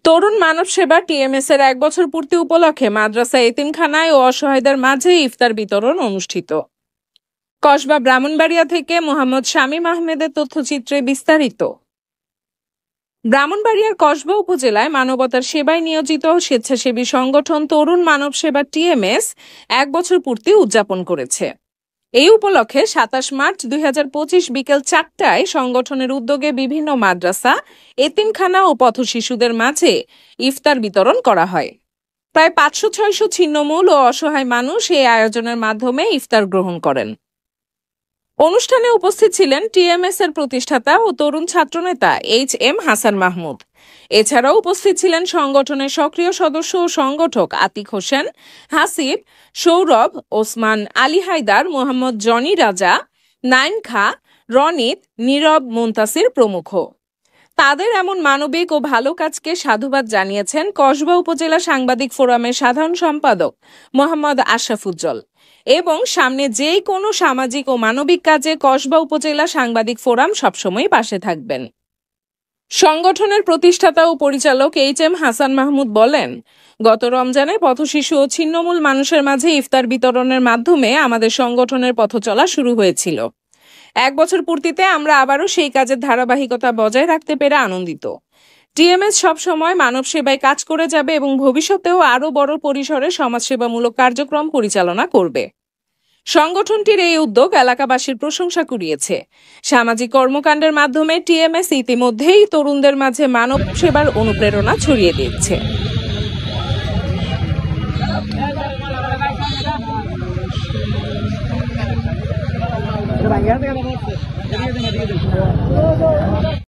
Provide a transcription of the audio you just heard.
তরুণ মানব সেবা টিএমএস এর 1 বছর পূর্তি উপলক্ষে মাদ্রাসা এতিমখানায় ও অসহায়দের মাঝে ইফতার বিতরণ অনুষ্ঠিত। কসবা ব্রাহ্মণবাড়িয়া থেকে মোহাম্মদ শামীম আহমেদের তথ্যচিত্রে বিস্তারিত। ব্রাহ্মণবাড়িয়ার কসবা উপজেলায় মানবতার সেবায় নিয়োজিত স্বেচ্ছাসেবী সংগঠন তরুণ মানব সেবা টিএমএস 1 বছর পূর্তি উদযাপন করেছে। এই উপলক্ষে 27 মার্চ 2025 বিকেল 4টায় সংগঠনের উদ্যোগে বিভিন্ন মাদ্রাসা, এতিমখানা ও পথশিশুদের মাঝে ইফতার বিতরণ করা হয়। প্রায় 500-600 ছিন্নমূল ও অসহায় মানুষ এই আয়োজনের মাধ্যমে ইফতার গ্রহণ করেন। অনুষ্ঠানে উপস্থিত ছিলেন টিএমএস এর প্রতিষ্ঠাতা ও তরুণ ছাত্রনেতা HM হাসান মাহমুদ। এছাড়াও উপস্থিত ছিলেন সংগঠনের সক্রিয় সদস্য ও সংগঠক আতিক হোসেন, হাসিব, সৌরভ, ওসমান, আলী হায়দার, মোহাম্মদ জনি রাজা, নাইন খা, রনিত, নীরব, মুনতাসির প্রমুখ। তাদের এমন মানবিক ও ভালো কাজকে সাধুবাদ জানিয়েছেন কসবা উপজেলা সাংবাদিক ফোরামের সাধারণ সম্পাদক মোহাম্মদ আশরাফুজ্জল এবং সামনে যে কোনো সামাজিক ও মানবিক কাজে কসবা উপজেলা সাংবাদিক ফোরাম সবসময় পাশে থাকবেন। সংগঠনের প্রতিষ্ঠাতা ও পরিচালক HM হাসান মাহমুদ বলেন, গত রমজানে পথশিশু ও ছিন্নমূল মানুষের মাঝে ইফতার বিতরণের মাধ্যমে আমাদের সংগঠনের পথচলা শুরু হয়েছিল। 1 বছর পূর্তিতে আমরা আবারও সেই কাজের ধারাবাহিকতা বজায় রাখতে পেরে আনন্দিত। টিএমএস সবসময় মানব সেবায় কাজ করে যাবে এবং ভবিষ্যতেও আরও বড় পরিসরে সমাজসেবামূলক কার্যক্রম পরিচালনা করবে। সংগঠনটির এই উদ্যোগ এলাকাবাসীর প্রশংসা কুড়িয়েছে। সামাজিক কর্মকাণ্ডের মাধ্যমে টিএমএস ইতিমধ্যেই তরুণদের মাঝে মানব সেবার অনুপ্রেরণা ছড়িয়ে দিচ্ছে।